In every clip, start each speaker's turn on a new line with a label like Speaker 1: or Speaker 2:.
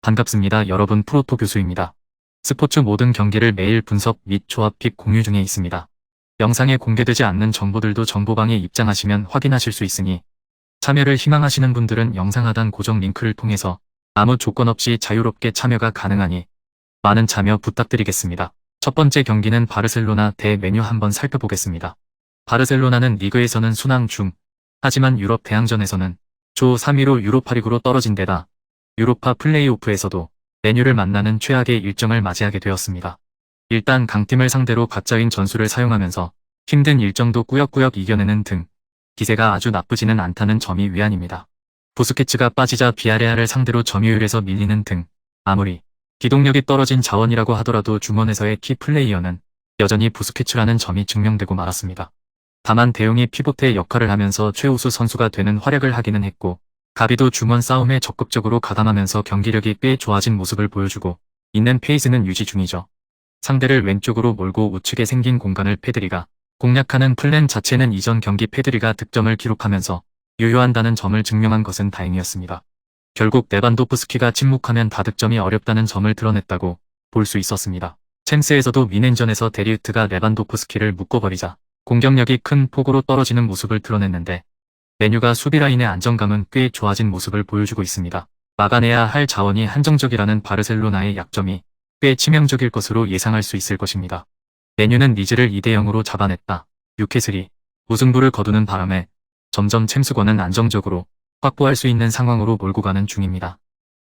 Speaker 1: 반갑습니다. 여러분, 프로토 교수입니다. 스포츠 모든 경기를 매일 분석 및 조합 픽 공유 중에 있습니다. 영상에 공개되지 않는 정보들도 정보방에 입장하시면 확인하실 수 있으니 참여를 희망하시는 분들은 영상 하단 고정 링크를 통해서 아무 조건 없이 자유롭게 참여가 가능하니 많은 참여 부탁드리겠습니다. 첫 번째 경기는 바르셀로나 대 메뉴 한번 살펴보겠습니다. 바르셀로나는 리그에서는 순항 중, 하지만 유럽 대항전에서는 조 3위로 유로파리그로 떨어진 데다 유로파 플레이오프에서도 메뉴를 만나는 최악의 일정을 맞이하게 되었습니다. 일단 강팀을 상대로 가짜인 전술을 사용하면서 힘든 일정도 꾸역꾸역 이겨내는 등 기세가 아주 나쁘지는 않다는 점이 위안입니다. 부스케츠가 빠지자 비아레알을 상대로 점유율에서 밀리는 등 아무리 기동력이 떨어진 자원이라고 하더라도 중원에서의 키 플레이어는 여전히 부스케츠라는 점이 증명되고 말았습니다. 다만 대용이 피보트의 역할을 하면서 최우수 선수가 되는 활약을 하기는 했고 가비도 중원 싸움에 적극적으로 가담하면서 경기력이 꽤 좋아진 모습을 보여주고 있는 페이스는 유지 중이죠. 상대를 왼쪽으로 몰고 우측에 생긴 공간을 페드리가 공략하는 플랜 자체는 이전 경기 페드리가 득점을 기록하면서 유효한다는 점을 증명한 것은 다행이었습니다. 결국 레반도프스키가 침묵하면 다득점이 어렵다는 점을 드러냈다고 볼 수 있었습니다. 챔스에서도 미넨전에서 데리우트가 레반도프스키를 묶어버리자 공격력이 큰 폭으로 떨어지는 모습을 드러냈는데 메뉴가 수비라인의 안정감은 꽤 좋아진 모습을 보여주고 있습니다. 막아내야 할 자원이 한정적이라는 바르셀로나의 약점이 꽤 치명적일 것으로 예상할 수 있을 것입니다. 메뉴는 리즈를 2대0으로 잡아냈다. 뉴캐슬이 우승부를 거두는 바람에 점점 챔스권은 안정적으로 확보할 수 있는 상황으로 몰고 가는 중입니다.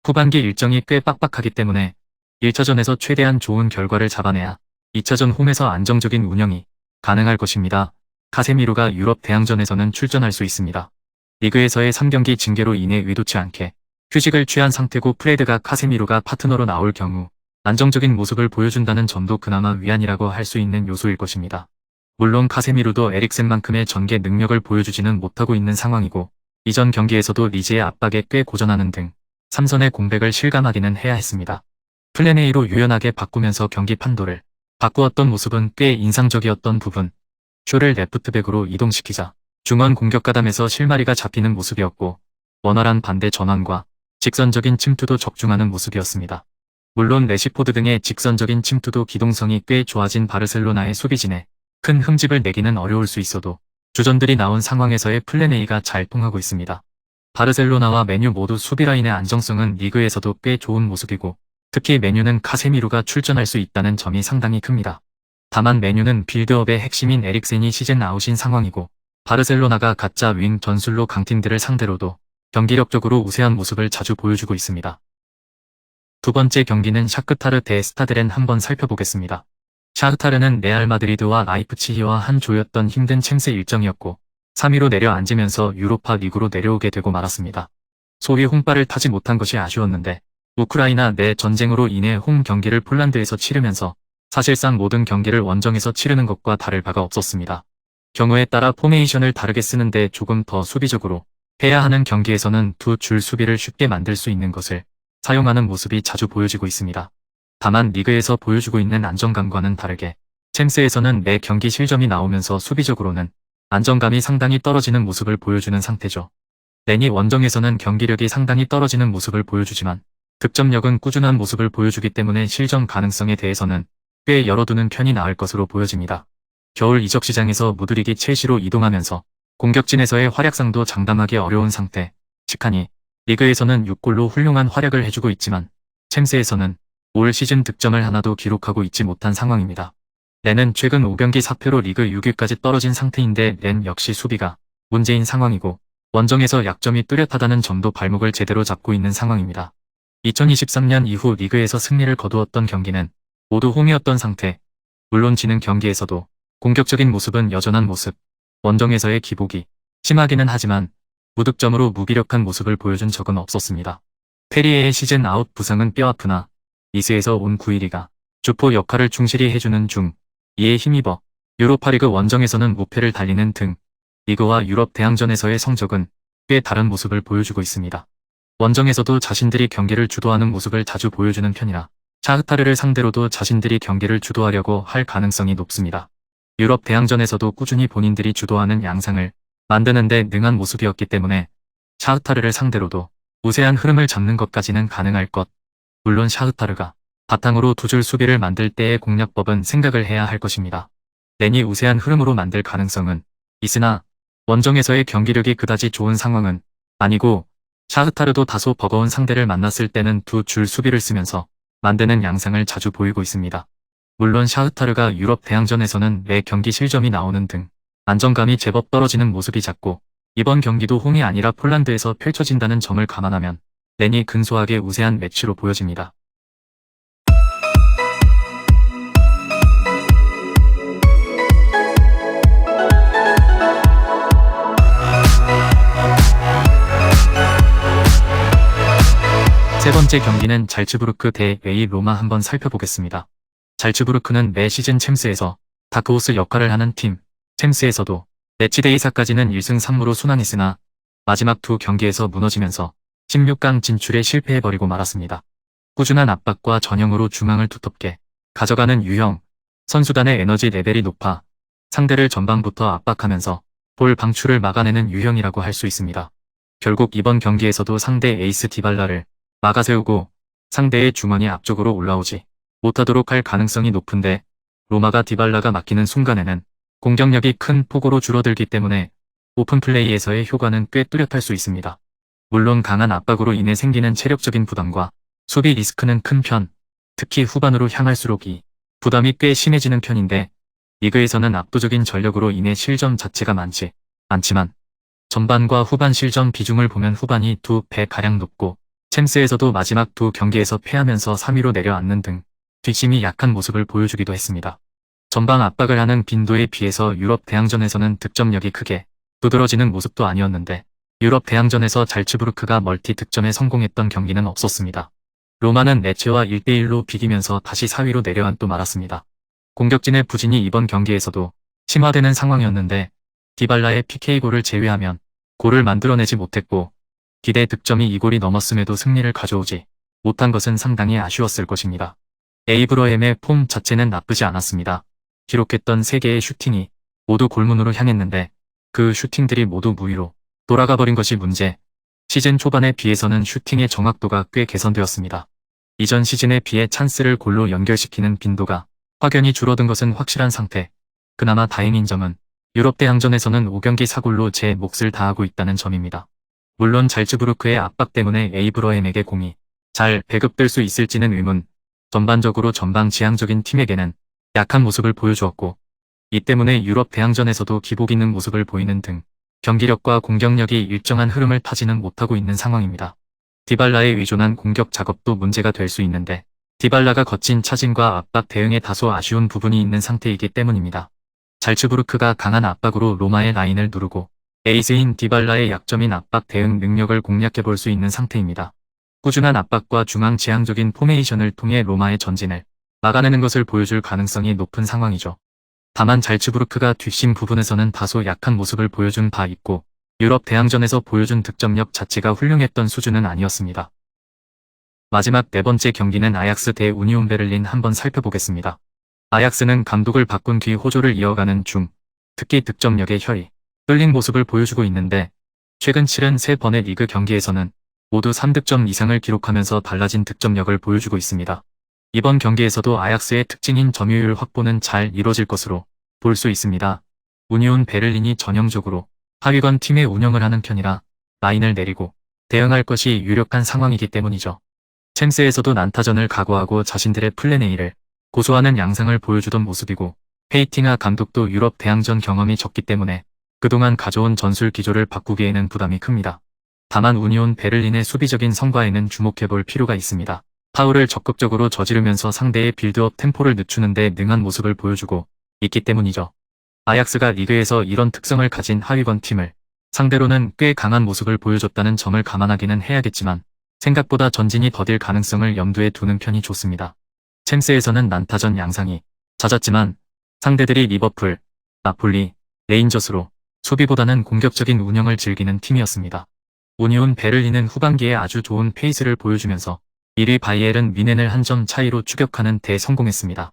Speaker 1: 후반기 일정이 꽤 빡빡하기 때문에 1차전에서 최대한 좋은 결과를 잡아내야 2차전 홈에서 안정적인 운영이 가능할 것입니다. 카세미로가 유럽 대항전에서는 출전할 수 있습니다. 리그에서의 3경기 징계로 인해 의도치 않게 휴식을 취한 상태고 프레드가 카세미로가 파트너로 나올 경우 안정적인 모습을 보여준다는 점도 그나마 위안이라고 할 수 있는 요소일 것입니다. 물론 카세미로도 에릭센만큼의 전개 능력을 보여주지는 못하고 있는 상황이고 이전 경기에서도 리즈의 압박에 꽤 고전하는 등 3선의 공백을 실감하기는 해야 했습니다. 플랜 A로 유연하게 바꾸면서 경기 판도를 바꾸었던 모습은 꽤 인상적이었던 부분, 쇼를 레프트백으로 이동시키자 중원 공격 가담에서 실마리가 잡히는 모습이었고 원활한 반대 전환과 직선적인 침투도 적중하는 모습이었습니다. 물론 레시포드 등의 직선적인 침투도 기동성이 꽤 좋아진 바르셀로나의 수비진에 큰 흠집을 내기는 어려울 수 있어도 주전들이 나온 상황에서의 플랜 A가 잘 통하고 있습니다. 바르셀로나와 메뉴 모두 수비라인의 안정성은 리그에서도 꽤 좋은 모습이고 특히 메뉴는 카세미루가 출전할 수 있다는 점이 상당히 큽니다. 다만 메뉴는 빌드업의 핵심인 에릭센이 시즌 아웃인 상황이고 바르셀로나가 가짜 윙 전술로 강팀들을 상대로도 경기력적으로 우세한 모습을 자주 보여주고 있습니다. 두 번째 경기는 샤크타르 대 스타드렌 한번 살펴보겠습니다. 샤크타르는 레알 마드리드와 라이프치히와 한 조였던 힘든 챔스 일정이었고 3위로 내려앉으면서 유로파 리그로 내려오게 되고 말았습니다. 소위 홍발을 타지 못한 것이 아쉬웠는데 우크라이나 내 전쟁으로 인해 홈 경기를 폴란드에서 치르면서 사실상 모든 경기를 원정에서 치르는 것과 다를 바가 없었습니다. 경우에 따라 포메이션을 다르게 쓰는데 조금 더 수비적으로 해야 하는 경기에서는 두 줄 수비를 쉽게 만들 수 있는 것을 사용하는 모습이 자주 보여지고 있습니다. 다만 리그에서 보여주고 있는 안정감과는 다르게 챔스에서는 매 경기 실점이 나오면서 수비적으로는 안정감이 상당히 떨어지는 모습을 보여주는 상태죠. 렌이 원정에서는 경기력이 상당히 떨어지는 모습을 보여주지만 득점력은 꾸준한 모습을 보여주기 때문에 실점 가능성에 대해서는 꽤 열어두는 편이 나을 것으로 보여집니다. 겨울 이적 시장에서 무드릭이 첼시로 이동하면서 공격진에서의 활약상도 장담하기 어려운 상태, 치카니 리그에서는 6골로 훌륭한 활약을 해주고 있지만 챔스에서는 올 시즌 득점을 하나도 기록하고 있지 못한 상황입니다. 렌은 최근 5경기 4패로 리그 6위까지 떨어진 상태인데 렌 역시 수비가 문제인 상황이고 원정에서 약점이 뚜렷하다는 점도 발목을 제대로 잡고 있는 상황입니다. 2023년 이후 리그에서 승리를 거두었던 경기는 모두 홈이었던 상태, 물론 지는 경기에서도 공격적인 모습은 여전한 모습, 원정에서의 기복이 심하기는 하지만 무득점으로 무기력한 모습을 보여준 적은 없었습니다. 페리에의 시즌 아웃 부상은 뼈아프나 니스에서 온 9일이가 주포 역할을 충실히 해주는 중 이에 힘입어 유로파리그 원정에서는 무패를 달리는 등 리그와 유럽 대항전에서의 성적은 꽤 다른 모습을 보여주고 있습니다. 원정에서도 자신들이 경기를 주도하는 모습을 자주 보여주는 편이라 샤흐타르를 상대로도 자신들이 경기를 주도하려고 할 가능성이 높습니다. 유럽 대항전에서도 꾸준히 본인들이 주도하는 양상을 만드는데 능한 모습이었기 때문에 샤흐타르를 상대로도 우세한 흐름을 잡는 것까지는 가능할 것. 물론 샤흐타르가 바탕으로 두 줄 수비를 만들 때의 공략법은 생각을 해야 할 것입니다. 렌이 우세한 흐름으로 만들 가능성은 있으나 원정에서의 경기력이 그다지 좋은 상황은 아니고 샤흐타르도 다소 버거운 상대를 만났을 때는 두 줄 수비를 쓰면서 만드는 양상을 자주 보이고 있습니다. 물론 샤흐타르가 유럽 대항전에서는 매 경기 실점이 나오는 등 안정감이 제법 떨어지는 모습이 잦고 이번 경기도 홈이 아니라 폴란드에서 펼쳐진다는 점을 감안하면 렌이 근소하게 우세한 매치로 보여집니다. 세 번째 경기는 잘츠부르크 대 웨이 로마 한번 살펴보겠습니다. 잘츠부르크는 매 시즌 챔스에서 다크호스 역할을 하는 팀, 챔스에서도 매치데이사까지는 1승 3무로 순항했으나 마지막 두 경기에서 무너지면서 16강 진출에 실패해버리고 말았습니다. 꾸준한 압박과 전형으로 중앙을 두텁게 가져가는 유형, 선수단의 에너지 레벨이 높아 상대를 전방부터 압박하면서 볼 방출을 막아내는 유형이라고 할 수 있습니다. 결국 이번 경기에서도 상대 에이스 디발라를 막아세우고 상대의 중원이 앞쪽으로 올라오지 못하도록 할 가능성이 높은데 로마가 디발라가 막히는 순간에는 공격력이 큰 폭으로 줄어들기 때문에 오픈플레이에서의 효과는 꽤 뚜렷할 수 있습니다. 물론 강한 압박으로 인해 생기는 체력적인 부담과 수비 리스크는 큰 편, 특히 후반으로 향할수록 이 부담이 꽤 심해지는 편인데 리그에서는 압도적인 전력으로 인해 실점 자체가 많지 않지만 전반과 후반 실점 비중을 보면 후반이 2배가량 높고 챔스에서도 마지막 두 경기에서 패하면서 3위로 내려앉는 등 뒷심이 약한 모습을 보여주기도 했습니다. 전방 압박을 하는 빈도에 비해서 유럽 대항전에서는 득점력이 크게 두드러지는 모습도 아니었는데 유럽 대항전에서 잘츠부르크가 멀티 득점에 성공했던 경기는 없었습니다. 로마는 레체와 1대1로 비기면서 다시 4위로 내려앉고 말았습니다. 공격진의 부진이 이번 경기에서도 심화되는 상황이었는데 디발라의 PK골을 제외하면 골을 만들어내지 못했고 기대 득점이 2골이 넘었음에도 승리를 가져오지 못한 것은 상당히 아쉬웠을 것입니다. 에이브러햄의 폼 자체는 나쁘지 않았습니다. 기록했던 3개의 슈팅이 모두 골문으로 향했는데 그 슈팅들이 모두 무위로 돌아가버린 것이 문제. 시즌 초반에 비해서는 슈팅의 정확도가 꽤 개선되었습니다. 이전 시즌에 비해 찬스를 골로 연결시키는 빈도가 확연히 줄어든 것은 확실한 상태. 그나마 다행인 점은 유럽 대항전에서는 5경기 4골로 제 몫을 다하고 있다는 점입니다. 물론 잘츠부르크의 압박 때문에 에이브러햄에게 공이 잘 배급될 수 있을지는 의문. 전반적으로 전방지향적인 팀에게는 약한 모습을 보여주었고 이 때문에 유럽 대항전에서도 기복 있는 모습을 보이는 등 경기력과 공격력이 일정한 흐름을 타지는 못하고 있는 상황입니다. 디발라의 의존한 공격 작업도 문제가 될 수 있는데 디발라가 거친 차진과 압박 대응에 다소 아쉬운 부분이 있는 상태이기 때문입니다. 잘츠부르크가 강한 압박으로 로마의 라인을 누르고 에이스인 디발라의 약점인 압박 대응 능력을 공략해볼 수 있는 상태입니다. 꾸준한 압박과 중앙지향적인 포메이션을 통해 로마의 전진을 막아내는 것을 보여줄 가능성이 높은 상황이죠. 다만 잘츠부르크가 뒷심 부분에서는 다소 약한 모습을 보여준 바 있고 유럽 대항전에서 보여준 득점력 자체가 훌륭했던 수준은 아니었습니다. 마지막 네 번째 경기는 아약스 대 우니온 베를린 한번 살펴보겠습니다. 아약스는 감독을 바꾼 뒤 호조를 이어가는 중 특히 득점력의 혈이 끌린 모습을 보여주고 있는데 최근 치른 3번의 리그 경기에서는 모두 3득점 이상을 기록하면서 달라진 득점력을 보여주고 있습니다. 이번 경기에서도 아약스의 특징인 점유율 확보는 잘 이뤄질 것으로 볼 수 있습니다. 우니온 베를린이 전형적으로 하위권 팀의 운영을 하는 편이라 라인을 내리고 대응할 것이 유력한 상황이기 때문이죠. 챔스에서도 난타전을 각오하고 자신들의 플랜 A를 고수하는 양상을 보여주던 모습이고 페이팅하 감독도 유럽 대항전 경험이 적기 때문에 그동안 가져온 전술 기조를 바꾸기에는 부담이 큽니다. 다만 우니온 베를린의 수비적인 성과에는 주목해볼 필요가 있습니다. 파울을 적극적으로 저지르면서 상대의 빌드업 템포를 늦추는 데 능한 모습을 보여주고 있기 때문이죠. 아약스가 리그에서 이런 특성을 가진 하위권 팀을 상대로는 꽤 강한 모습을 보여줬다는 점을 감안하기는 해야겠지만 생각보다 전진이 더딜 가능성을 염두에 두는 편이 좋습니다. 챔스에서는 난타전 양상이 잦았지만 상대들이 리버풀, 나폴리, 레인저스로 수비보다는 공격적인 운영을 즐기는 팀이었습니다. 우니온 베를린은 후반기에 아주 좋은 페이스를 보여주면서 1위 바이에른 뮌헨을 한 점 차이로 추격하는 데 성공했습니다.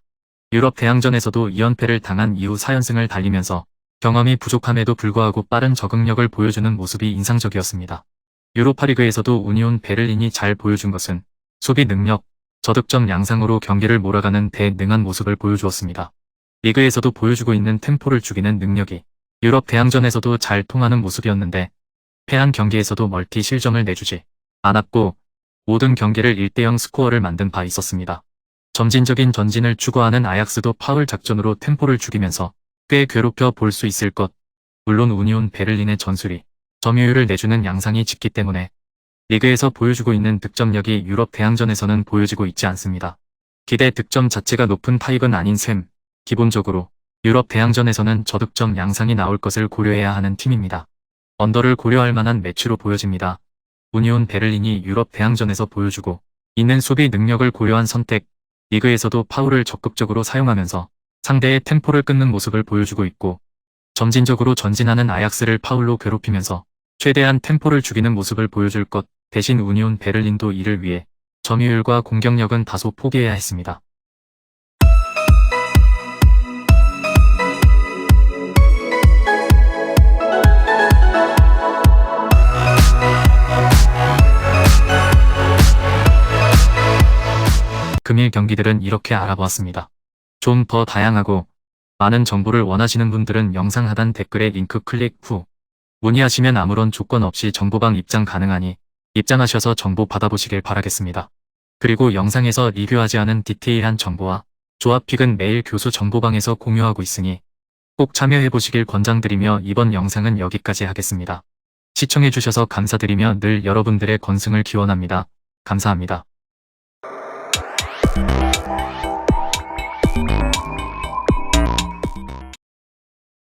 Speaker 1: 유럽 대항전에서도 2연패를 당한 이후 4연승을 달리면서 경험이 부족함에도 불구하고 빠른 적응력을 보여주는 모습이 인상적이었습니다. 유로파리그에서도 우니온 베를린이 잘 보여준 것은 수비 능력, 저득점 양상으로 경기를 몰아가는 대능한 모습을 보여주었습니다. 리그에서도 보여주고 있는 템포를 죽이는 능력이 유럽 대항전에서도 잘 통하는 모습이었는데 패한 경기에서도 멀티 실점을 내주지 않았고 모든 경기를 1대0 스코어를 만든 바 있었습니다. 점진적인 전진을 추구하는 아약스도 파울 작전으로 템포를 죽이면서 꽤 괴롭혀 볼 수 있을 것. 물론 우니온 베를린의 전술이 점유율을 내주는 양상이 짙기 때문에 리그에서 보여주고 있는 득점력이 유럽 대항전에서는 보여지고 있지 않습니다. 기대 득점 자체가 높은 타입은 아닌 셈. 기본적으로 유럽 대항전에서는 저득점 양상이 나올 것을 고려해야 하는 팀입니다. 언더를 고려할 만한 매치로 보여집니다. 우니온 베를린이 유럽 대항전에서 보여주고 있는 수비 능력을 고려한 선택, 리그에서도 파울을 적극적으로 사용하면서 상대의 템포를 끊는 모습을 보여주고 있고 점진적으로 전진하는 아약스를 파울로 괴롭히면서 최대한 템포를 죽이는 모습을 보여줄 것. 대신 우니온 베를린도 이를 위해 점유율과 공격력은 다소 포기해야 했습니다. 금일 경기들은 이렇게 알아보았습니다. 좀 더 다양하고 많은 정보를 원하시는 분들은 영상 하단 댓글에 링크 클릭 후 문의하시면 아무런 조건 없이 정보방 입장 가능하니 입장하셔서 정보 받아보시길 바라겠습니다. 그리고 영상에서 리뷰하지 않은 디테일한 정보와 조합픽은 매일 교수 정보방에서 공유하고 있으니 꼭 참여해보시길 권장드리며 이번 영상은 여기까지 하겠습니다. 시청해주셔서 감사드리며 늘 여러분들의 건승을 기원합니다. 감사합니다.